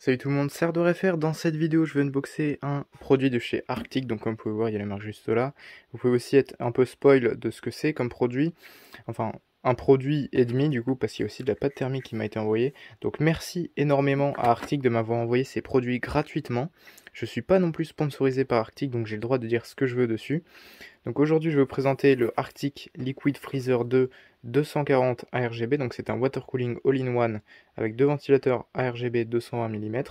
Salut tout le monde, Serre de Réfère. Dans cette vidéo, je vais unboxer un produit de chez Arctic. Donc comme vous pouvez voir, il y a la marque juste là. Vous pouvez aussi être un peu spoil de ce que c'est comme produit. Enfin, un produit et demi du coup, parce qu'il y a aussi de la pâte thermique qui m'a été envoyée. Donc merci énormément à Arctic de m'avoir envoyé ces produits gratuitement. Je suis pas non plus sponsorisé par Arctic, donc j'ai le droit de dire ce que je veux dessus. Donc aujourd'hui, je vais vous présenter le Arctic Liquid Freezer 2 240 ARGB. Donc c'est un water cooling all-in-one avec deux ventilateurs ARGB 220 mm. Et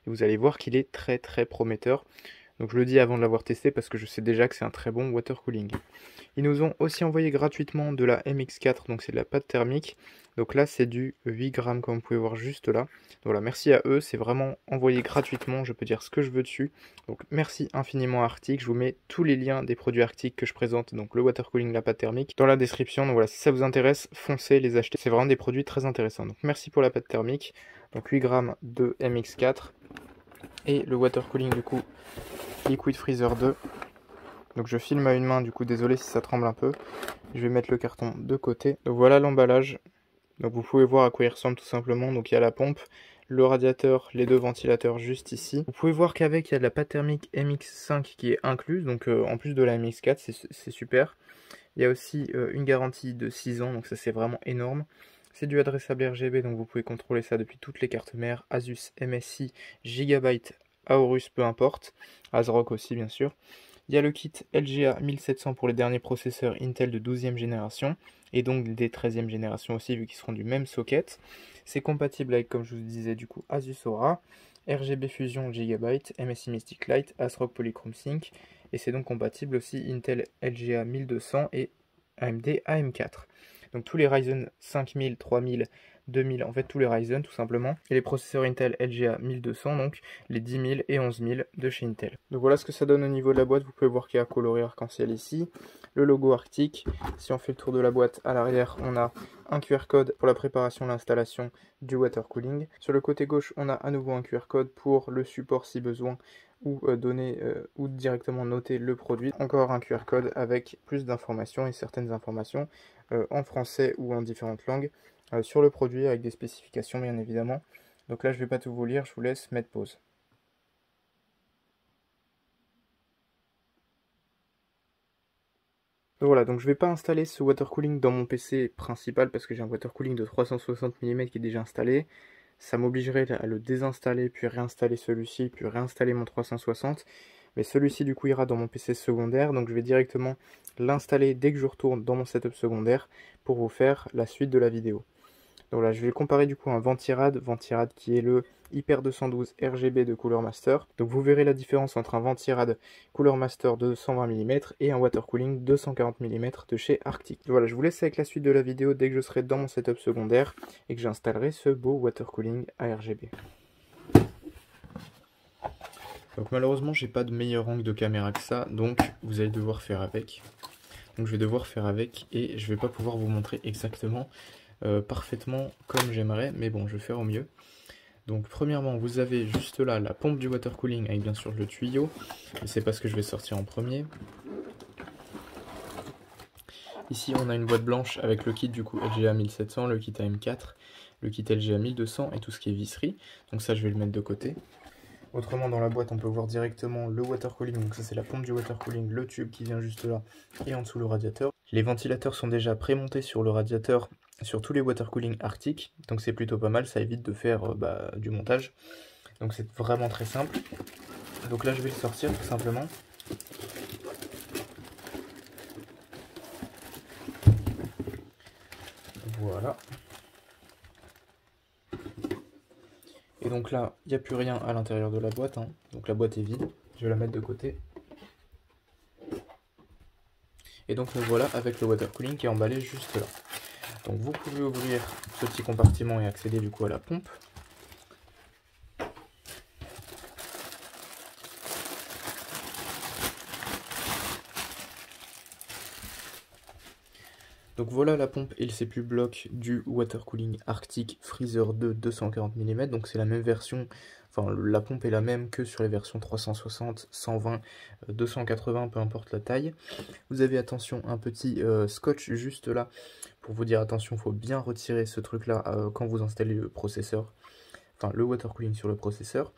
vous allez voir qu'il est très très prometteur. Donc je le dis avant de l'avoir testé parce que je sais déjà que c'est un très bon water cooling. Ils nous ont aussi envoyé gratuitement de la MX4, donc c'est de la pâte thermique. Donc là c'est du 8 grammes comme vous pouvez voir juste là. Donc voilà, merci à eux, c'est vraiment envoyé gratuitement, je peux dire ce que je veux dessus. Donc merci infiniment à Arctic, je vous mets tous les liens des produits Arctic que je présente, donc le water cooling, la pâte thermique, dans la description. Donc voilà, si ça vous intéresse, foncez les acheter, c'est vraiment des produits très intéressants. Donc merci pour la pâte thermique, donc 8 grammes de MX4 et le water cooling du coup Liquid Freezer 2. Donc je filme à une main, du coup désolé si ça tremble un peu. Je vais mettre le carton de côté. Donc voilà l'emballage. Donc vous pouvez voir à quoi il ressemble tout simplement. Donc il y a la pompe, le radiateur, les deux ventilateurs juste ici. Vous pouvez voir qu'avec il y a de la pâte thermique MX5 qui est incluse. Donc en plus de la MX4, c'est super. Il y a aussi une garantie de 6 ans, donc ça c'est vraiment énorme. C'est du adressable RGB, donc vous pouvez contrôler ça depuis toutes les cartes mères. Asus, MSI, Gigabyte, Aorus, peu importe. ASRock aussi bien sûr. Il y a le kit LGA 1700 pour les derniers processeurs Intel de 12e génération, et donc des 13e génération aussi, vu qu'ils seront du même socket. C'est compatible avec, comme je vous disais, du coup, Asus Aura, RGB Fusion Gigabyte, MSI Mystic Lite, ASRock Polychrome Sync, et c'est donc compatible aussi Intel LGA 1200 et AMD AM4. Donc tous les Ryzen 5000, 3000, 2000, en fait tous les Ryzen tout simplement, et les processeurs Intel LGA 1200, donc les 10000 et 11000 de chez Intel. Donc voilà ce que ça donne au niveau de la boîte. Vous pouvez voir qu'il y a un coloris arc-en-ciel ici, le logo Arctic. Si on fait le tour de la boîte, à l'arrière on a un QR code pour la préparation et l'installation du water cooling. Sur le côté gauche on a à nouveau un QR code pour le support si besoin, ou donner ou directement noter le produit. Encore un QR code avec plus d'informations et certaines informations en français ou en différentes langues sur le produit, avec des spécifications bien évidemment. Donc là je vais pas tout vous lire, je vous laisse mettre pause. Donc voilà, donc je vais pas installer ce water cooling dans mon PC principal parce que j'ai un water cooling de 360 mm qui est déjà installé. Ça m'obligerait à le désinstaller, puis réinstaller celui-ci, puis réinstaller mon 360. Mais celui-ci du coup ira dans mon PC secondaire, donc je vais directement l'installer dès que je retourne dans mon setup secondaire pour vous faire la suite de la vidéo. Donc là je vais le comparer du coup à un Ventirad qui est le Hyper 212 RGB de Cooler Master. Donc vous verrez la différence entre un Ventirad Cooler Master de 120 mm et un water cooling 240 mm de chez Arctic. Donc voilà, je vous laisse avec la suite de la vidéo dès que je serai dans mon setup secondaire et que j'installerai ce beau water cooling à RGB. Donc malheureusement j'ai pas de meilleur angle de caméra que ça, donc vous allez devoir faire avec. Donc je vais devoir faire avec et je vais pas pouvoir vous montrer exactement parfaitement comme j'aimerais, mais bon je vais faire au mieux. Donc premièrement vous avez juste là la pompe du water cooling avec bien sûr le tuyau, et c'est pas ce que je vais sortir en premier. Ici on a une boîte blanche avec le kit du coup LGA 1700, le kit AM4, le kit LGA 1200 et tout ce qui est visserie, donc ça je vais le mettre de côté. Autrement dans la boîte on peut voir directement le water cooling, donc ça c'est la pompe du water cooling, le tube qui vient juste là et en dessous le radiateur. Les ventilateurs sont déjà prémontés sur le radiateur sur tous les water cooling Arctic, donc c'est plutôt pas mal, ça évite de faire du montage. Donc c'est vraiment très simple. Donc là je vais le sortir tout simplement. Voilà. Et donc là, il n'y a plus rien à l'intérieur de la boîte, hein. Donc la boîte est vide. Je vais la mettre de côté. Et donc nous voilà avec le water cooling qui est emballé juste là. Donc vous pouvez ouvrir ce petit compartiment et accéder du coup à la pompe. Donc voilà la pompe et le CPU bloc du water cooling Arctic Freezer 2 240 mm. Donc c'est la même version, enfin la pompe est la même que sur les versions 360, 120, 280, peu importe la taille. Vous avez attention un petit scotch juste là pour vous dire attention, il faut bien retirer ce truc là quand vous installez le processeur. enfin le water cooling sur le processeur.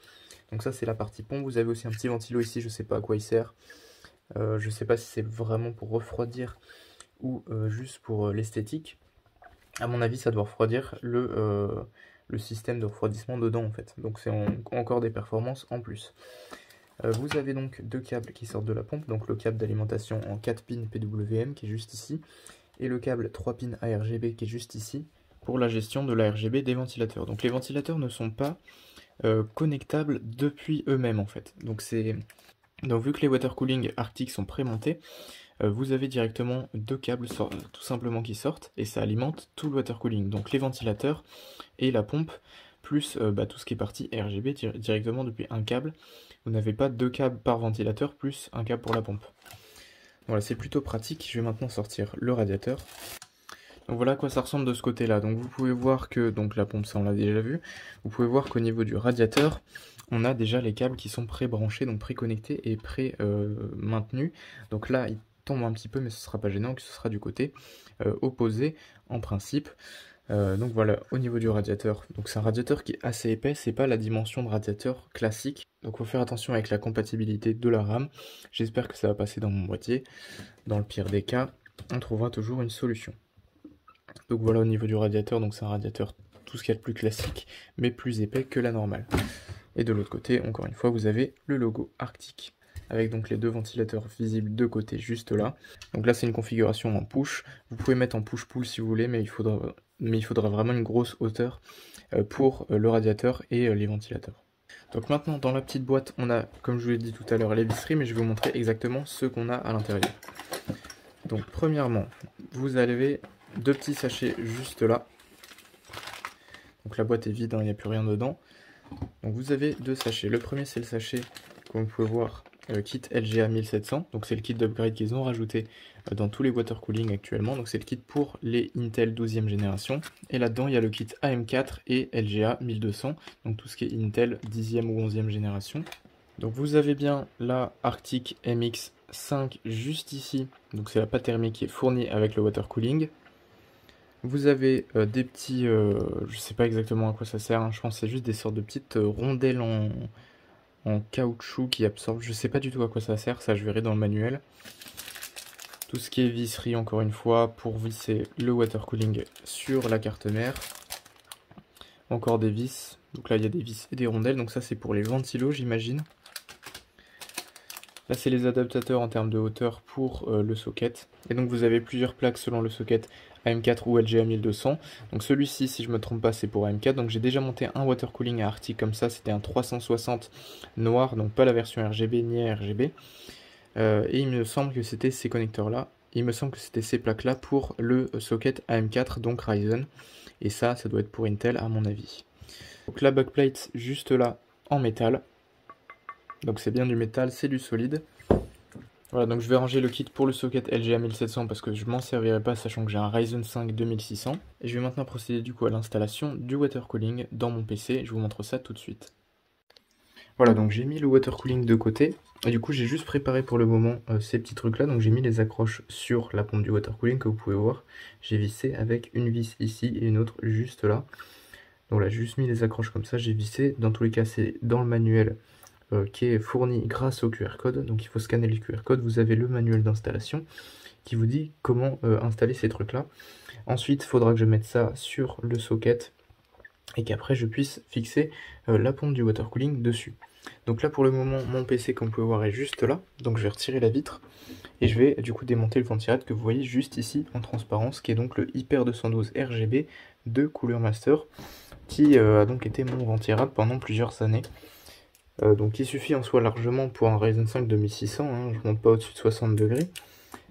Donc ça c'est la partie pompe. Vous avez aussi un petit ventilo ici, je sais pas à quoi il sert. Je sais pas si c'est vraiment pour refroidir ou juste pour l'esthétique. À mon avis ça doit refroidir le système de refroidissement dedans en fait. Donc c'est encore des performances en plus. Vous avez donc deux câbles qui sortent de la pompe, donc le câble d'alimentation en 4 pins PWM qui est juste ici, et le câble 3 pins ARGB qui est juste ici, pour la gestion de l'ARGB des ventilateurs. Donc les ventilateurs ne sont pas connectables depuis eux-mêmes en fait. Donc vu que les water cooling Arctic sont prémontés, vous avez directement deux câbles tout simplement qui sortent, et ça alimente tout le water cooling, donc les ventilateurs et la pompe, plus tout ce qui est parti RGB directement depuis un câble. Vous n'avez pas deux câbles par ventilateur plus un câble pour la pompe. Voilà, c'est plutôt pratique. Je vais maintenant sortir le radiateur. Donc voilà à quoi ça ressemble de ce côté-là. Donc vous pouvez voir que, donc la pompe ça on l'a déjà vu, vous pouvez voir qu'au niveau du radiateur, on a déjà les câbles qui sont pré-branchés, donc pré-connectés et pré-maintenus. Donc là, il tombe un petit peu, mais ce sera pas gênant, que ce sera du côté opposé en principe. Donc voilà, au niveau du radiateur, donc c'est un radiateur qui est assez épais, c'est pas la dimension de radiateur classique, donc faut faire attention avec la compatibilité de la RAM. J'espère que ça va passer dans mon boîtier. Dans le pire des cas, on trouvera toujours une solution. Donc voilà au niveau du radiateur, donc c'est un radiateur tout ce qu'il y a de plus classique, mais plus épais que la normale. Et de l'autre côté, encore une fois, vous avez le logo Arctic, avec donc les deux ventilateurs visibles de côté juste là. Donc là c'est une configuration en push, vous pouvez mettre en push-pull si vous voulez, mais il faudra vraiment une grosse hauteur pour le radiateur et les ventilateurs. Donc maintenant dans la petite boîte on a, comme je vous l'ai dit tout à l'heure, les visseries, mais je vais vous montrer exactement ce qu'on a à l'intérieur. Donc premièrement, vous avez deux petits sachets juste là. Donc la boîte est vide, hein, il n'y a plus rien dedans. Donc vous avez deux sachets. Le premier c'est le sachet, comme vous pouvez voir, kit LGA 1700, donc c'est le kit d'upgrade qu'ils ont rajouté dans tous les water cooling actuellement, donc c'est le kit pour les Intel 12e génération, et là-dedans il y a le kit AM4 et LGA 1200, donc tout ce qui est Intel 10e ou 11e génération. Donc vous avez bien la Arctic MX5 juste ici, donc c'est la pâte thermique qui est fournie avec le water cooling. Vous avez des petits, je sais pas exactement à quoi ça sert, hein, je pense que c'est juste des sortes de petites rondelles en caoutchouc qui absorbe, je sais pas du tout à quoi ça sert, ça je verrai dans le manuel. Tout ce qui est visserie encore une fois pour visser le water cooling sur la carte mère. Encore des vis, donc là il y a des vis et des rondelles, donc ça c'est pour les ventilos j'imagine. Là c'est les adaptateurs en termes de hauteur pour le socket. Et donc vous avez plusieurs plaques selon le socket AM4 ou LGA 1200. Donc celui-ci, si je me trompe pas, c'est pour AM4. Donc j'ai déjà monté un water cooling à Arctic comme ça, c'était un 360 noir, donc pas la version RGB ni RGB. Et il me semble que c'était ces connecteurs-là. Il me semble que c'était ces plaques-là pour le socket AM4, donc Ryzen. Et ça doit être pour Intel à mon avis. Donc la backplate juste là en métal. Donc c'est bien du métal, c'est du solide. Voilà, donc je vais ranger le kit pour le socket LGA 1700 parce que je m'en servirai pas sachant que j'ai un Ryzen 5 2600. Et je vais maintenant procéder du coup à l'installation du water cooling dans mon PC. Je vous montre ça tout de suite. Voilà, donc j'ai mis le water cooling de côté. Et du coup j'ai juste préparé pour le moment ces petits trucs là. Donc j'ai mis les accroches sur la pompe du water cooling que vous pouvez voir. J'ai vissé avec une vis ici et une autre juste là. Donc là j'ai juste mis les accroches comme ça, j'ai vissé. Dans tous les cas c'est dans le manuel qui est fourni grâce au QR code, donc il faut scanner le QR code, vous avez le manuel d'installation qui vous dit comment installer ces trucs là. Ensuite il faudra que je mette ça sur le socket et qu'après je puisse fixer la pompe du water cooling dessus. Donc là pour le moment mon PC comme vous pouvez voir est juste là, donc je vais retirer la vitre et je vais du coup démonter le ventirail que vous voyez juste ici en transparence, qui est donc le Hyper 212 RGB de Cooler Master, qui a donc été mon ventirail pendant plusieurs années. Donc il suffit en soi largement pour un Ryzen 5 2600, hein, je monte pas au-dessus de 60 degrés.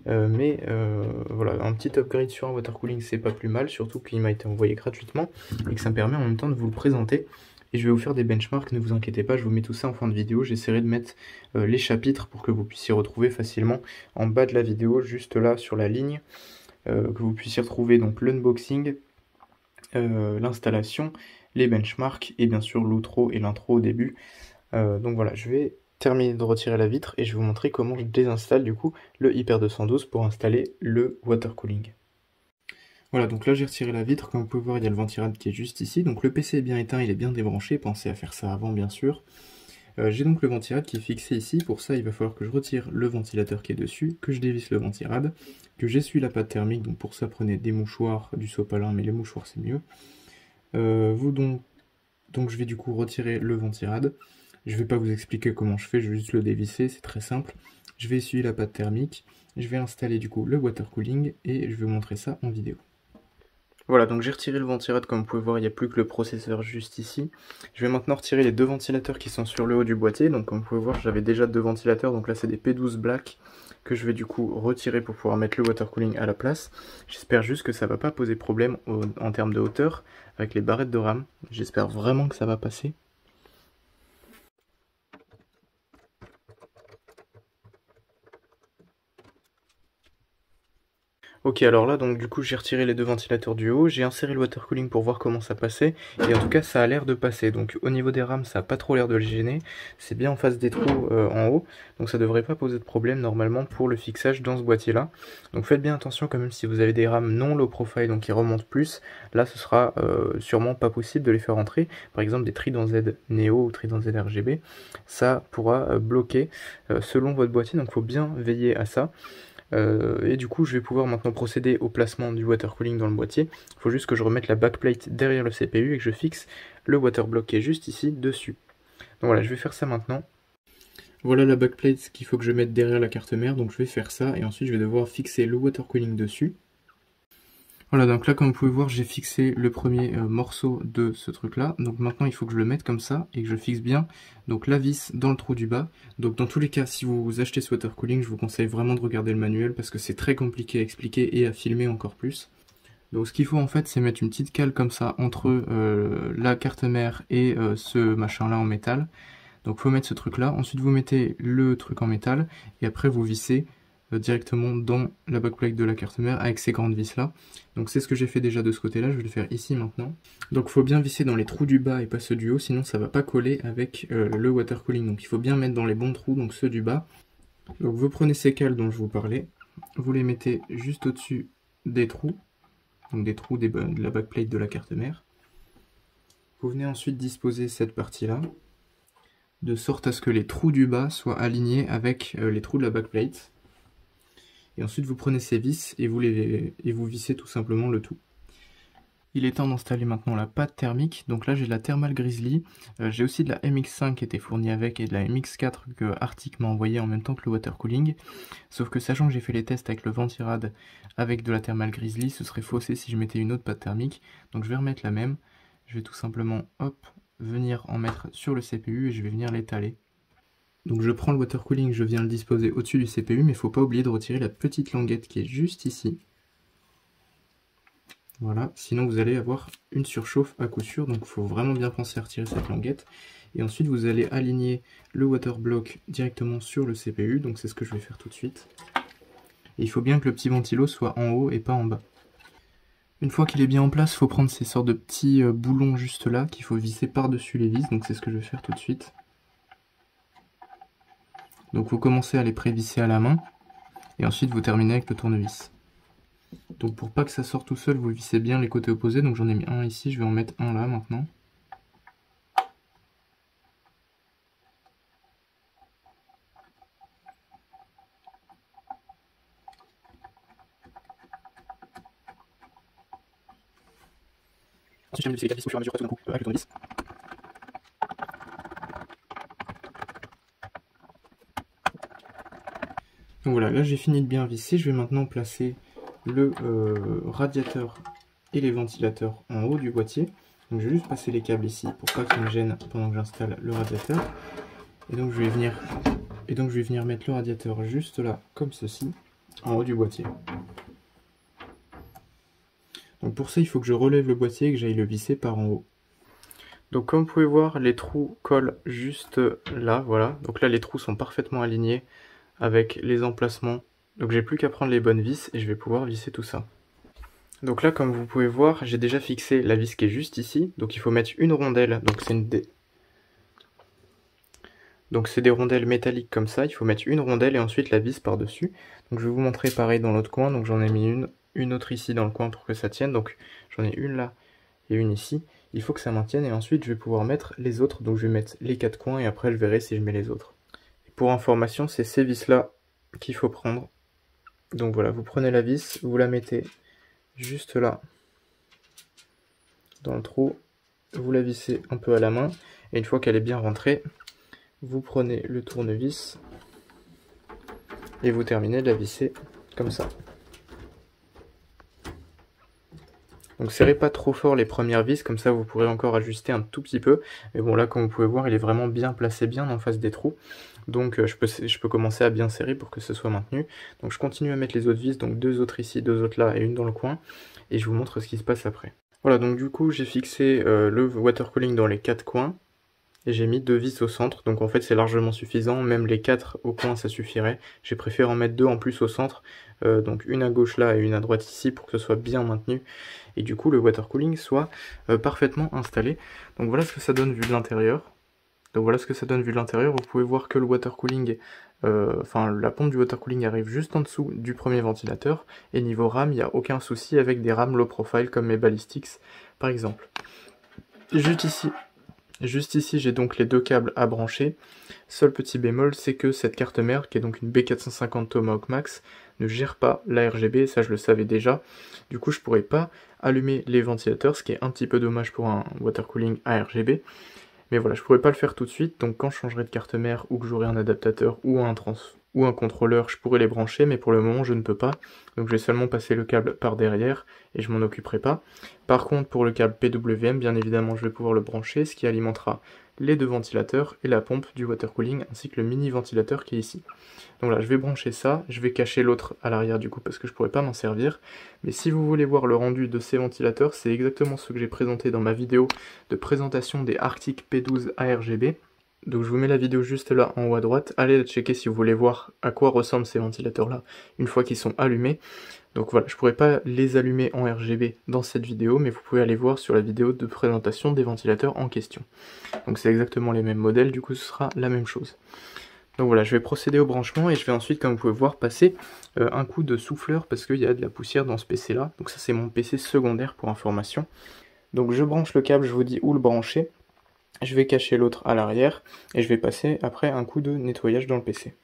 Voilà, un petit upgrade sur un water cooling c'est pas plus mal, surtout qu'il m'a été envoyé gratuitement et que ça me permet en même temps de vous le présenter. Et je vais vous faire des benchmarks, ne vous inquiétez pas, je vous mets tout ça en fin de vidéo. J'essaierai de mettre les chapitres pour que vous puissiez retrouver facilement en bas de la vidéo, juste là sur la ligne, que vous puissiez retrouver donc l'unboxing, l'installation, les benchmarks et bien sûr l'outro et l'intro au début. Donc voilà, je vais terminer de retirer la vitre et je vais vous montrer comment je désinstalle du coup le Hyper 212 pour installer le water cooling. Voilà, donc là j'ai retiré la vitre, comme vous pouvez voir il y a le ventirad qui est juste ici, donc le PC est bien éteint, il est bien débranché, pensez à faire ça avant bien sûr. J'ai donc le ventirad qui est fixé ici, pour ça il va falloir que je retire le ventilateur qui est dessus, que je dévisse le ventirad, que j'essuie la pâte thermique, donc pour ça prenez des mouchoirs, du sopalin, mais les mouchoirs c'est mieux. Donc je vais du coup retirer le ventirad. Je vais pas vous expliquer comment je fais, je vais juste le dévisser, c'est très simple. Je vais essuyer la pâte thermique, je vais installer du coup le water cooling et je vais vous montrer ça en vidéo. Voilà, donc j'ai retiré le ventirad, comme vous pouvez voir, il n'y a plus que le processeur juste ici. Je vais maintenant retirer les deux ventilateurs qui sont sur le haut du boîtier. Donc comme vous pouvez voir, j'avais déjà deux ventilateurs, donc là c'est des P12 Black que je vais du coup retirer pour pouvoir mettre le water cooling à la place. J'espère juste que ça va pas poser problème en termes de hauteur avec les barrettes de RAM. J'espère vraiment que ça va passer. Ok, alors là, donc du coup, j'ai retiré les deux ventilateurs du haut, j'ai inséré le water cooling pour voir comment ça passait, et en tout cas, ça a l'air de passer. Donc au niveau des rames, ça a pas trop l'air de le gêner, c'est bien en face des trous en haut, donc ça devrait pas poser de problème normalement pour le fixage dans ce boîtier-là. Donc faites bien attention quand même si vous avez des rames non low profile, donc qui remontent plus, là ce sera sûrement pas possible de les faire entrer. Par exemple des Trident Z Neo ou Trident Z RGB, ça pourra bloquer selon votre boîtier, donc il faut bien veiller à ça. Et du coup je vais pouvoir maintenant procéder au placement du water cooling dans le boîtier. Il faut juste que je remette la backplate derrière le CPU et que je fixe le water block qui est juste ici dessus. Donc voilà, je vais faire ça maintenant. Voilà la backplate qu'il faut que je mette derrière la carte mère, donc je vais faire ça et ensuite je vais devoir fixer le water cooling dessus. Voilà, donc là comme vous pouvez voir j'ai fixé le premier morceau de ce truc là, donc maintenant il faut que je le mette comme ça et que je fixe bien donc la vis dans le trou du bas. Donc dans tous les cas, si vous achetez ce water cooling, je vous conseille vraiment de regarder le manuel parce que c'est très compliqué à expliquer et à filmer encore plus. Donc ce qu'il faut en fait c'est mettre une petite cale comme ça entre la carte mère et ce machin là en métal. Donc faut mettre ce truc là, ensuite vous mettez le truc en métal et après vous vissez directement dans la backplate de la carte mère avec ces grandes vis là. Donc c'est ce que j'ai fait déjà de ce côté là, je vais le faire ici maintenant. Donc faut bien visser dans les trous du bas et pas ceux du haut, sinon ça va pas coller avec le water cooling. Donc il faut bien mettre dans les bons trous, donc ceux du bas. Donc vous prenez ces cales dont je vous parlais, vous les mettez juste au-dessus des trous, donc des trous de la backplate de la carte mère. Vous venez ensuite disposer cette partie là, de sorte à ce que les trous du bas soient alignés avec les trous de la backplate. Et ensuite vous prenez ces vis et vous vissez tout simplement le tout. Il est temps d'installer maintenant la pâte thermique. Donc là j'ai de la Thermal Grizzly, j'ai aussi de la MX5 qui était fournie avec et de la MX4 que Arctic m'a envoyé en même temps que le water cooling. Sauf que sachant que j'ai fait les tests avec le ventirad avec de la Thermal Grizzly, ce serait faussé si je mettais une autre pâte thermique. Donc je vais remettre la même. Je vais tout simplement hop, venir en mettre sur le CPU et je vais venir l'étaler. Donc je prends le water cooling, je viens le disposer au-dessus du CPU, mais il ne faut pas oublier de retirer la petite languette qui est juste ici. Voilà, sinon vous allez avoir une surchauffe à coup sûr, donc il faut vraiment bien penser à retirer cette languette. Et ensuite vous allez aligner le water block directement sur le CPU, donc c'est ce que je vais faire tout de suite. Et il faut bien que le petit ventilo soit en haut et pas en bas. Une fois qu'il est bien en place, il faut prendre ces sortes de petits boulons juste là, qu'il faut visser par-dessus les vis, donc c'est ce que je vais faire tout de suite. Donc vous commencez à les prévisser à la main, et ensuite vous terminez avec le tournevis. Donc pour pas que ça sorte tout seul, vous vissez bien les côtés opposés, donc j'en ai mis un ici, je vais en mettre un là maintenant. Ensuite je viens de visser les 4 vis au fur et à mesure, pas tout d'un coup, avec le tournevis. Donc voilà, là j'ai fini de bien visser, je vais maintenant placer le radiateur et les ventilateurs en haut du boîtier. Donc je vais juste passer les câbles ici pour pas qu'ils me gênent pendant que j'installe le radiateur. Et donc je vais venir mettre le radiateur juste là, comme ceci, en haut du boîtier. Donc pour ça il faut que je relève le boîtier et que j'aille le visser par en haut. Donc comme vous pouvez voir, les trous collent juste là, voilà. Donc là les trous sont parfaitement alignés avec les emplacements. Donc j'ai plus qu'à prendre les bonnes vis et je vais pouvoir visser tout ça. Donc là comme vous pouvez voir, j'ai déjà fixé la vis qui est juste ici. Donc il faut mettre une rondelle, donc c'est des rondelles métalliques comme ça, il faut mettre une rondelle et ensuite la vis par dessus. Donc je vais vous montrer pareil dans l'autre coin, donc j'en ai mis une une autre ici dans le coin pour que ça tienne. Donc j'en ai une là et une ici. Il faut que ça maintienne et ensuite je vais pouvoir mettre les autres. Donc je vais mettre les 4 coins et après je verrai si je mets les autres. Et pour information, c'est ces vis là qu'il faut prendre. Donc voilà, vous prenez la vis, vous la mettez juste là dans le trou, vous la vissez un peu à la main et une fois qu'elle est bien rentrée, vous prenez le tournevis et vous terminez de la visser comme ça. Donc serrez pas trop fort les premières vis, comme ça vous pourrez encore ajuster un tout petit peu. Mais bon là comme vous pouvez voir il est vraiment bien placé, bien en face des trous. Donc je peux commencer à bien serrer pour que ce soit maintenu. Donc je continue à mettre les autres vis, donc 2 autres ici, 2 autres là et une dans le coin. Et je vous montre ce qui se passe après. Voilà, donc du coup j'ai fixé le water cooling dans les 4 coins. Et j'ai mis 2 vis au centre, donc en fait c'est largement suffisant, même les 4 au coin ça suffirait. J'ai préféré en mettre 2 en plus au centre, donc une à gauche là et une à droite ici pour que ce soit bien maintenu. Et du coup le water cooling soit parfaitement installé. Donc voilà ce que ça donne vu de l'intérieur. Donc voilà ce que ça donne vu de l'intérieur. Vous pouvez voir que le water cooling, la pompe du water cooling arrive juste en dessous du premier ventilateur. Et niveau RAM, il n'y a aucun souci avec des rames low profile comme mes Ballistics par exemple. Juste ici, j'ai donc les 2 câbles à brancher. Seul petit bémol, c'est que cette carte mère, qui est donc une B450 Tomahawk Max, ne gère pas la RGB, ça je le savais déjà. Du coup, je pourrais pas allumer les ventilateurs, ce qui est un petit peu dommage pour un water cooling à RGB. Mais voilà, je pourrais pas le faire tout de suite, donc quand je changerai de carte mère ou que j'aurai un adaptateur ou un contrôleur, je pourrais les brancher, mais pour le moment je ne peux pas. Donc je vais seulement passer le câble par derrière et je m'en occuperai pas. Par contre pour le câble PWM, bien évidemment je vais pouvoir le brancher, ce qui alimentera les 2 ventilateurs et la pompe du water cooling ainsi que le mini ventilateur qui est ici. Donc là je vais brancher ça, je vais cacher l'autre à l'arrière du coup parce que je pourrais pas m'en servir. Mais si vous voulez voir le rendu de ces ventilateurs, c'est exactement ce que j'ai présenté dans ma vidéo de présentation des Arctic P12 ARGB. Donc je vous mets la vidéo juste là en haut à droite, allez la checker si vous voulez voir à quoi ressemblent ces ventilateurs là une fois qu'ils sont allumés. Donc voilà, je pourrais pas les allumer en RGB dans cette vidéo, mais vous pouvez aller voir sur la vidéo de présentation des ventilateurs en question. Donc c'est exactement les mêmes modèles, du coup ce sera la même chose. Donc voilà, je vais procéder au branchement et je vais ensuite, comme vous pouvez voir, passer un coup de souffleur parce qu'il y a de la poussière dans ce PC là. Donc ça c'est mon PC secondaire pour information. Donc je branche le câble, je vous dis où le brancher. Je vais cacher l'autre à l'arrière et je vais passer après un coup de nettoyage dans le PC.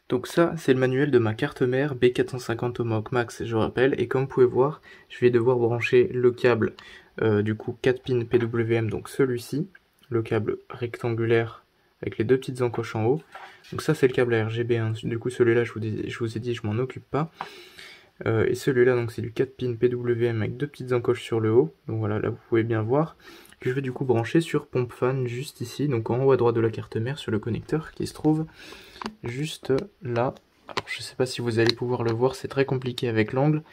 Donc ça, c'est le manuel de ma carte mère B450 Tomahawk Max, je rappelle, et comme vous pouvez voir, je vais devoir brancher le câble du coup 4 pins PWM, donc celui-ci, le câble rectangulaire avec les 2 petites encoches en haut. Donc ça c'est le câble RGB, hein. Du coup celui-là je vous ai dit je m'en occupe pas. Et celui-là donc c'est du 4 pins PWM avec 2 petites encoches sur le haut, donc voilà, là vous pouvez bien voir, que je vais du coup brancher sur pompe fan juste ici, donc en haut à droite de la carte mère sur le connecteur qui se trouve juste là. Alors je sais pas si vous allez pouvoir le voir, c'est très compliqué avec l'angle,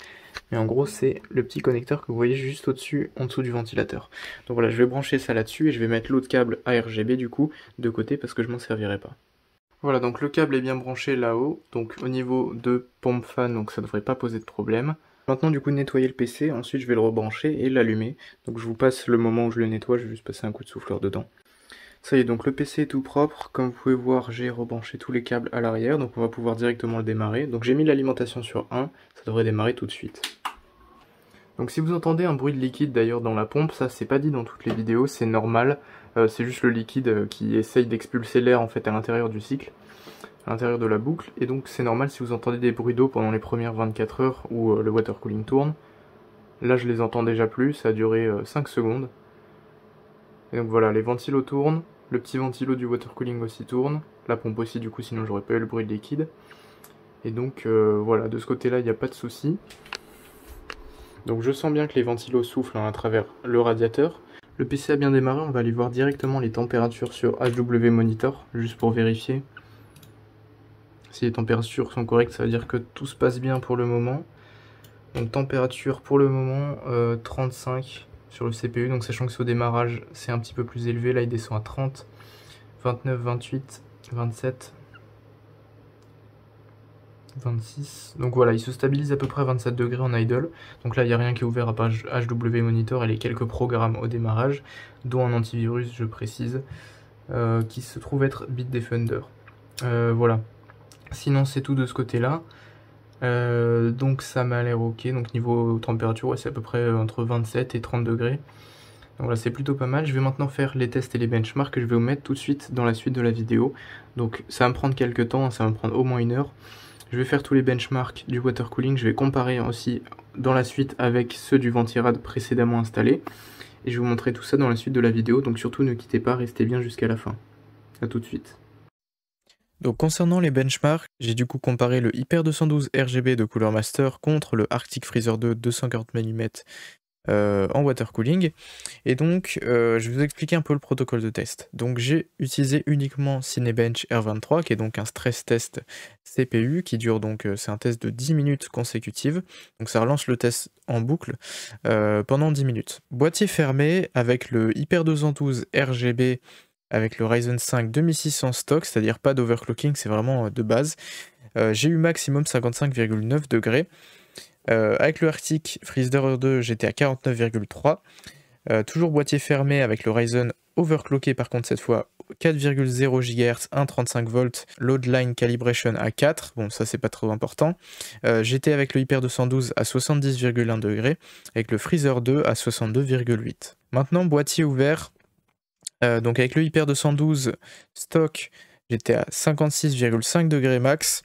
mais en gros c'est le petit connecteur que vous voyez juste au-dessus, en dessous du ventilateur. Donc voilà, je vais brancher ça là-dessus et je vais mettre l'autre câble ARGB du coup de côté parce que je m'en servirai pas. Voilà, donc le câble est bien branché là-haut, donc au niveau de pompe fan, donc ça devrait pas poser de problème. Maintenant du coup nettoyer le PC, ensuite je vais le rebrancher et l'allumer. Donc je vous passe le moment où je le nettoie, je vais juste passer un coup de souffleur dedans. Ça y est, donc le PC est tout propre, comme vous pouvez voir j'ai rebranché tous les câbles à l'arrière, donc on va pouvoir directement le démarrer. Donc j'ai mis l'alimentation sur 1, ça devrait démarrer tout de suite. Donc si vous entendez un bruit de liquide d'ailleurs dans la pompe, ça c'est pas dit dans toutes les vidéos, c'est normal, c'est juste le liquide qui essaye d'expulser l'air en fait à l'intérieur du cycle, à l'intérieur de la boucle, et donc c'est normal si vous entendez des bruits d'eau pendant les premières 24 heures où le water cooling tourne. Là je les entends déjà plus, ça a duré 5 secondes. Et donc voilà, les ventilos tournent, le petit ventilo du water cooling aussi tourne, la pompe aussi du coup sinon j'aurais pas eu le bruit de liquide. Et donc voilà, de ce côté là il n'y a pas de souci. Donc je sens bien que les ventilos soufflent à travers le radiateur. Le PC a bien démarré, on va aller voir directement les températures sur HW Monitor, juste pour vérifier. Si les températures sont correctes, ça veut dire que tout se passe bien pour le moment. Donc température pour le moment 35 sur le CPU, donc sachant que c'est au démarrage c'est un petit peu plus élevé, là il descend à 30, 29, 28, 27, 26, donc voilà, il se stabilise à peu près à 27 degrés en idle, donc là il n'y a rien qui est ouvert à page HW Monitor et les quelques programmes au démarrage, dont un antivirus je précise, qui se trouve être Bitdefender. Voilà, sinon c'est tout de ce côté là. Donc ça m'a l'air ok, donc niveau température, ouais, c'est à peu près entre 27 et 30 degrés. Donc voilà, c'est plutôt pas mal. Je vais maintenant faire les tests et les benchmarks que je vais vous mettre tout de suite dans la suite de la vidéo. Donc ça va me prendre quelques temps, ça va me prendre au moins 1 heure. Je vais faire tous les benchmarks du water cooling, je vais comparer aussi dans la suite avec ceux du Ventirad précédemment installés. Et je vais vous montrer tout ça dans la suite de la vidéo, donc surtout ne quittez pas, restez bien jusqu'à la fin. A tout de suite. Donc concernant les benchmarks, j'ai du coup comparé le Hyper 212 RGB de Cooler Master contre le Arctic Freezer 2 240 mm en water cooling. Et donc je vais vous expliquer un peu le protocole de test. Donc j'ai utilisé uniquement Cinebench R23 qui est donc un stress test CPU qui dure donc, c'est un test de 10 minutes consécutives. Donc ça relance le test en boucle pendant 10 minutes. Boîtier fermé avec le Hyper 212 RGB avec le Ryzen 5 2600 stock, c'est-à-dire pas d'overclocking, c'est vraiment de base. J'ai eu maximum 55,9 degrés. Avec le Arctic Freezer 2, j'étais à 49,3. Toujours boîtier fermé avec le Ryzen overclocké par contre cette fois 4,0 GHz, 1,35 volts, load line calibration à 4, bon ça c'est pas trop important. J'étais avec le Hyper 212 à 70,1 degrés, avec le Freezer 2 à 62,8. Maintenant boîtier ouvert, donc avec le Hyper 212 stock, j'étais à 56,5 degrés max,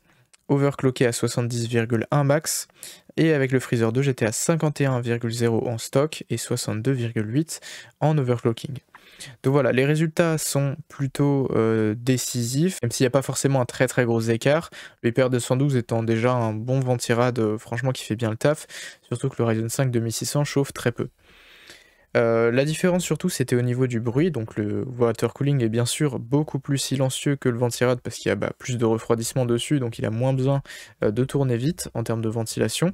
overclocké à 70,1 max, et avec le Freezer 2, j'étais à 51,0 en stock et 62,8 en overclocking. Donc voilà, les résultats sont plutôt décisifs, même s'il n'y a pas forcément un très gros écart. Le Hyper 212 étant déjà un bon Ventirad, franchement qui fait bien le taf, surtout que le Ryzen 5 2600 chauffe très peu. La différence surtout c'était au niveau du bruit, donc le water cooling est bien sûr beaucoup plus silencieux que le Ventirad parce qu'il y a plus de refroidissement dessus, donc il a moins besoin de tourner vite en termes de ventilation.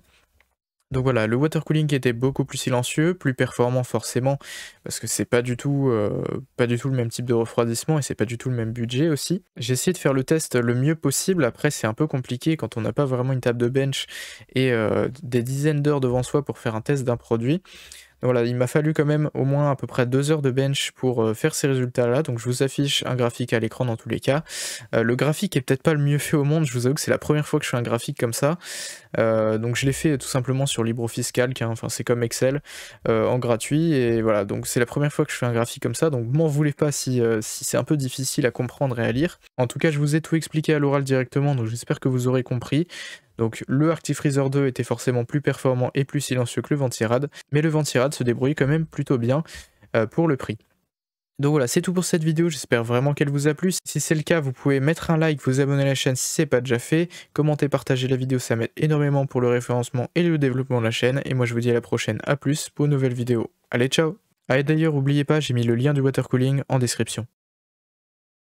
Donc voilà, le water cooling était beaucoup plus silencieux, plus performant forcément, parce que c'est pas du tout le même type de refroidissement et c'est pas du tout le même budget aussi. J'ai essayé de faire le test le mieux possible, après c'est un peu compliqué quand on n'a pas vraiment une table de bench et des dizaines d'heures devant soi pour faire un test d'un produit. Voilà, il m'a fallu quand même au moins à peu près 2 heures de bench pour faire ces résultats-là, donc je vous affiche un graphique à l'écran dans tous les cas. Le graphique est peut-être pas le mieux fait au monde, je vous avoue que c'est la première fois que je fais un graphique comme ça, donc je l'ai fait tout simplement sur LibreOffice Calc, hein, enfin c'est comme Excel, en gratuit, et voilà, donc c'est la première fois que je fais un graphique comme ça, donc m'en voulez pas si c'est un peu difficile à comprendre et à lire. En tout cas, je vous ai tout expliqué à l'oral directement, donc j'espère que vous aurez compris. Donc le Arctic Freezer 2 était forcément plus performant et plus silencieux que le Ventirad, mais le Ventirad se débrouille quand même plutôt bien pour le prix. Donc voilà, c'est tout pour cette vidéo, j'espère vraiment qu'elle vous a plu. Si c'est le cas, vous pouvez mettre un like, vous abonner à la chaîne si c'est pas déjà fait, commenter, partager la vidéo, ça m'aide énormément pour le référencement et le développement de la chaîne, et moi je vous dis à la prochaine, à plus pour une nouvelle vidéo. Allez, ciao! Ah et d'ailleurs, n'oubliez pas, j'ai mis le lien du water cooling en description.